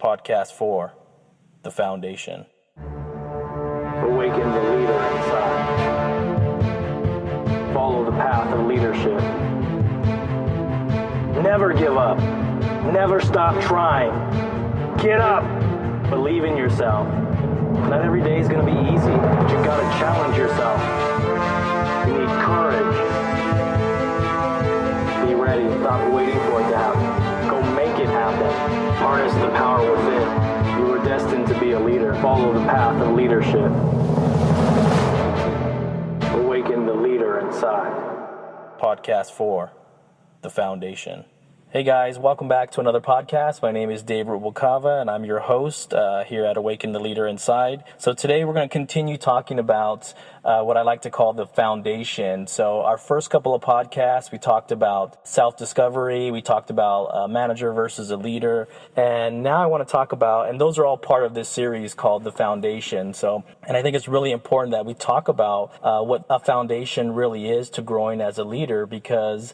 Podcast 4, The Foundation. Awaken the leader inside. Follow the path of leadership. Never give up. Never stop trying. Get up. Believe in yourself. Not every day is going to be easy, but you got to challenge yourself. You need courage. Be ready. Stop waiting for it to happen. Go make it happen. Harness the power within. You were destined to be a leader. Follow the path of leadership. Awaken the leader inside. Podcast 4, The Foundation. Hey guys, welcome back to another podcast. My name is Dave Rubalcava, and I'm your host here at Awaken the Leader Inside. So today we're going to continue talking about what I like to call the foundation. So our first couple of podcasts, we talked about self-discovery, we talked about a manager versus a leader, and now I want to talk about, and those are all part of this series called The Foundation. So, and I think it's really important that we talk about what a foundation really is to growing as a leader, because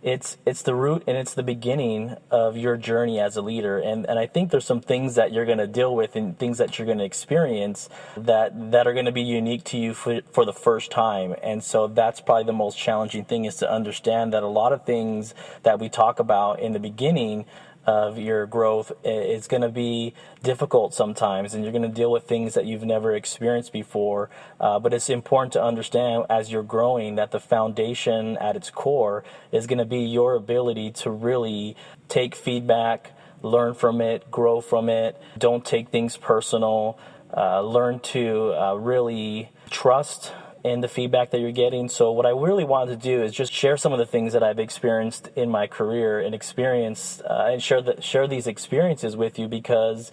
it's the root and it's the beginning of your journey as a leader. And I think there's some things that you're going to deal with and things that you're going to experience that are going to be unique to you for the first time. And so that's probably the most challenging thing, is to understand that a lot of things that we talk about in the beginning of your growth is going to be difficult sometimes, and you're going to deal with things that you've never experienced before. But it's important to understand as you're growing that the foundation at its core is going to be your ability to really take feedback, learn from it, grow from it. Don't take things personal. Learn to really trust in the feedback that you're getting. So what I really wanted to do is just share some of the things that I've experienced in my career and share these experiences with you, because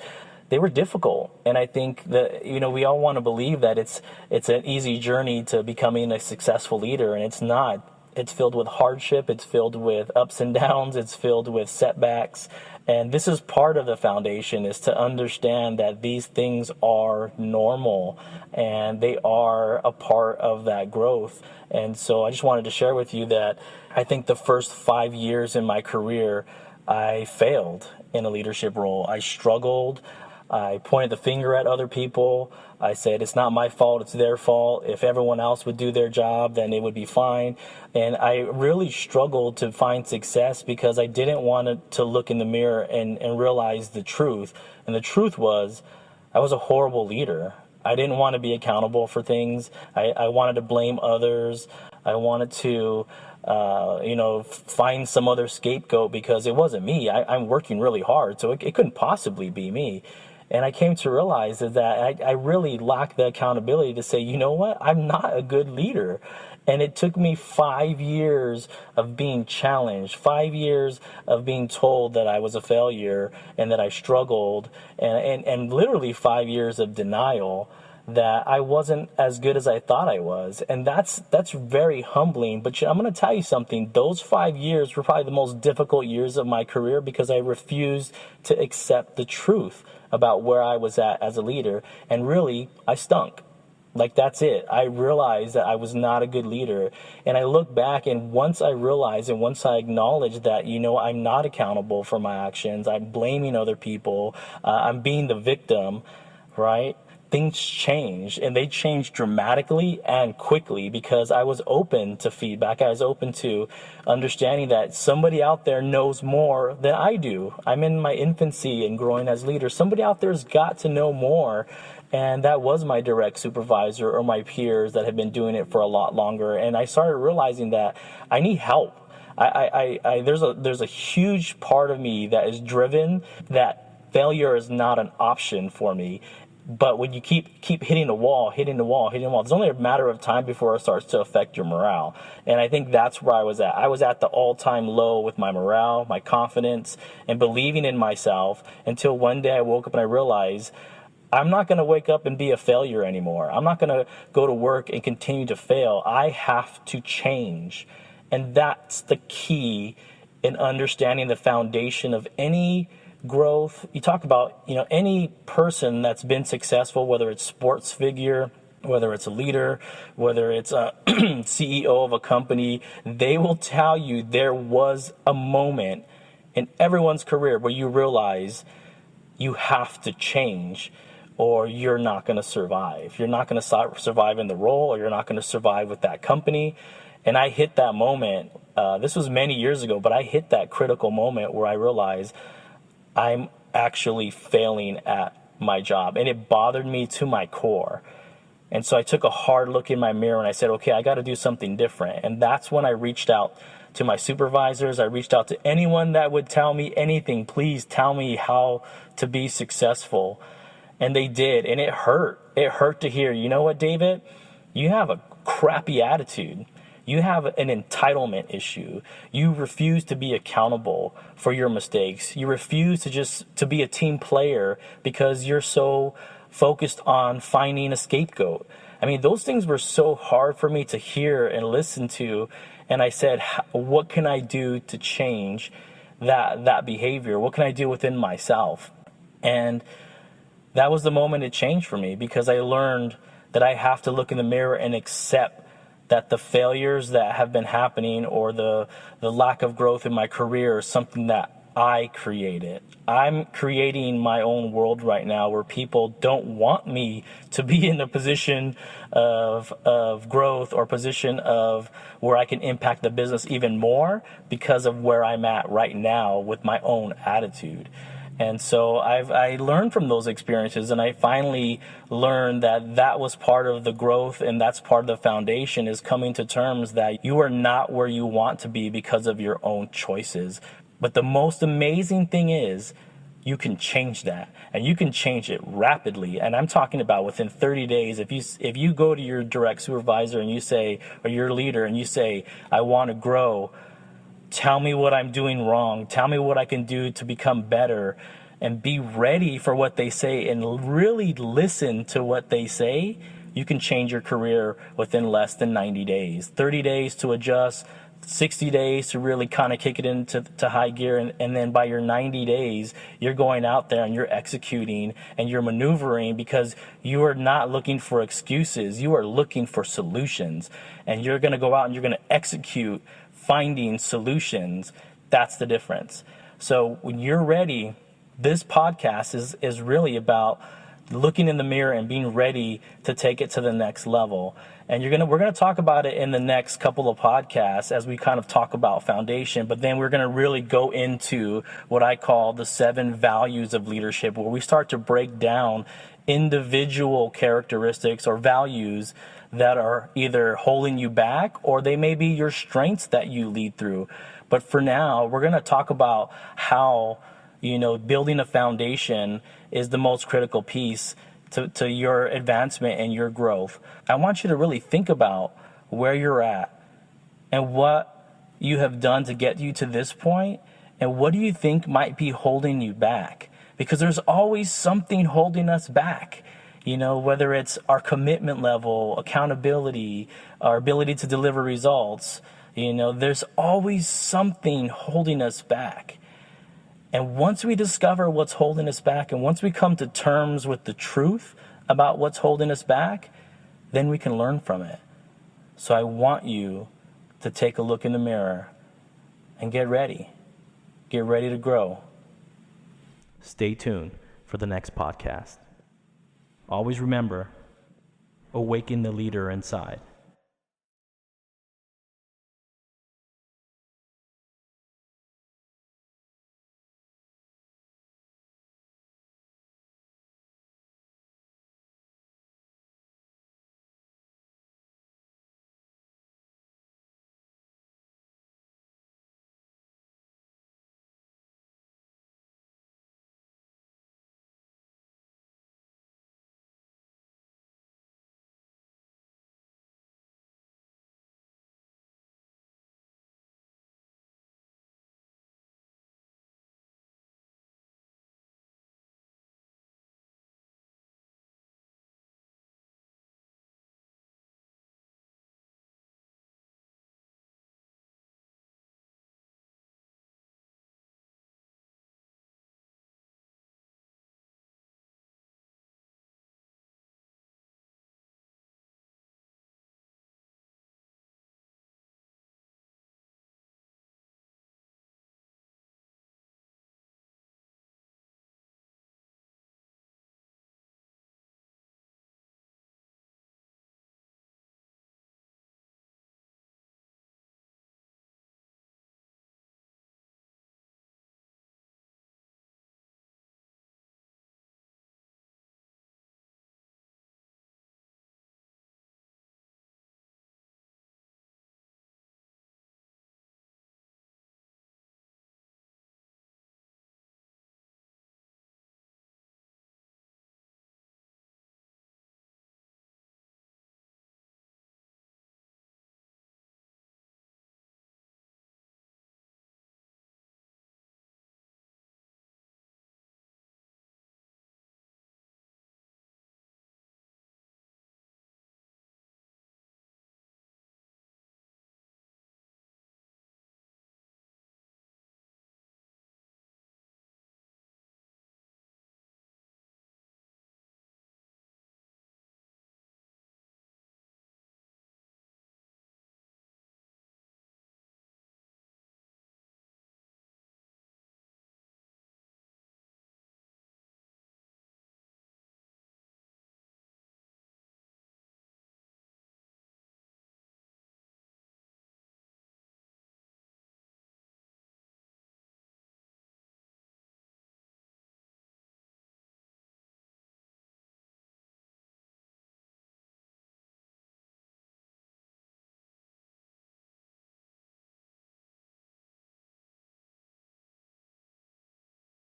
they were difficult. And I think that, we all want to believe that it's an easy journey to becoming a successful leader, and it's not. It's filled with hardship, it's filled with ups and downs, it's filled with setbacks. And this is part of the foundation, is to understand that these things are normal and they are a part of that growth. And so I just wanted to share with you that I think the first 5 years in my career, I failed in a leadership role. I struggled. I pointed the finger at other people. I said, it's not my fault, it's their fault. If everyone else would do their job, then it would be fine. And I really struggled to find success because I didn't want to look in the mirror and realize the truth. And the truth was, I was a horrible leader. I didn't want to be accountable for things. I wanted to blame others. I wanted to find some other scapegoat because it wasn't me. I'm working really hard, so it couldn't possibly be me. And I came to realize that I really lacked the accountability to say, you know what, I'm not a good leader. And it took me 5 years of being challenged, 5 years of being told that I was a failure and that I struggled, and literally 5 years of denial that I wasn't as good as I thought I was. And that's very humbling. But I'm going to tell you something. Those 5 years were probably the most difficult years of my career, because I refused to accept the truth about where I was at as a leader. And really, I stunk. Like, that's it. I realized that I was not a good leader. And I look back, and once I realized and once I acknowledged that, I'm not accountable for my actions, I'm blaming other people, I'm being the victim, right? Things changed, and they changed dramatically and quickly, because I was open to feedback. I was open to understanding that somebody out there knows more than I do. I'm in my infancy and growing as leader. Somebody out there's got to know more. And that was my direct supervisor or my peers that had been doing it for a lot longer. And I started realizing that I need help. There's a huge part of me that is driven that failure is not an option for me. But when you keep hitting the wall, there's only a matter of time before it starts to affect your morale. And I think that's where I was at. I was at the all-time low with my morale, my confidence, and believing in myself, until one day I woke up and I realized I'm not going to wake up and be a failure anymore. I'm not going to go to work and continue to fail. I have to change. And that's the key in understanding the foundation of any growth. You talk about, any person that's been successful, whether it's sports figure, whether it's a leader, whether it's a CEO of a company, they will tell you there was a moment in everyone's career where you realize you have to change or you're not going to survive. You're not going to survive in the role, or you're not going to survive with that company. And I hit that moment. This was many years ago, but I hit that critical moment where I realized I'm actually failing at my job, and it bothered me to my core. And so I took a hard look in my mirror and I said, okay, I got to do something different. And that's when I reached out to my supervisors. I reached out to anyone that would tell me anything. Please tell me how to be successful. And they did. And it hurt. It hurt to hear, you know what, David? You have a crappy attitude. You have an entitlement issue. You refuse to be accountable for your mistakes. You refuse to be a team player because you're so focused on finding a scapegoat. I mean, those things were so hard for me to hear and listen to. And I said, what can I do to change that behavior? What can I do within myself? And that was the moment it changed for me, because I learned that I have to look in the mirror and accept that the failures that have been happening, or the lack of growth in my career, is something that I created. I'm creating my own world right now where people don't want me to be in a position of growth, or position of where I can impact the business even more, because of where I'm at right now with my own attitude. And so I learned from those experiences, and I finally learned that was part of the growth, and that's part of the foundation, is coming to terms that you are not where you want to be because of your own choices. But the most amazing thing is you can change that, and you can change it rapidly. And I'm talking about within 30 days. If you go to your direct supervisor and you say, or your leader, and you say, I want to grow, tell me what I'm doing wrong, tell me what I can do to become better, and be ready for what they say and really listen to what they say, you can change your career within less than 90 days. 30 days to adjust, 60 days to really kind of kick it into high gear, and then by your 90 days, you're going out there and you're executing and you're maneuvering, because you are not looking for excuses. You are looking for solutions, and you're going to go out and you're going to execute finding solutions. That's the difference. So when you're ready, this podcast is really about looking in the mirror and being ready to take it to the next level. And we're gonna talk about it in the next couple of podcasts as we kind of talk about foundation, but then we're gonna really go into what I call the 7 values of leadership, where we start to break down individual characteristics or values that are either holding you back, or they may be your strengths that you lead through. But for now, we're gonna talk about how building a foundation is the most critical piece to your advancement and your growth. I want you to really think about where you're at and what you have done to get you to this point, and what do you think might be holding you back? Because there's always something holding us back, whether it's our commitment level, accountability, our ability to deliver results. There's always something holding us back. And once we discover what's holding us back, and once we come to terms with the truth about what's holding us back, then we can learn from it. So I want you to take a look in the mirror and get ready. Get ready to grow. Stay tuned for the next podcast. Always remember, awaken the leader inside.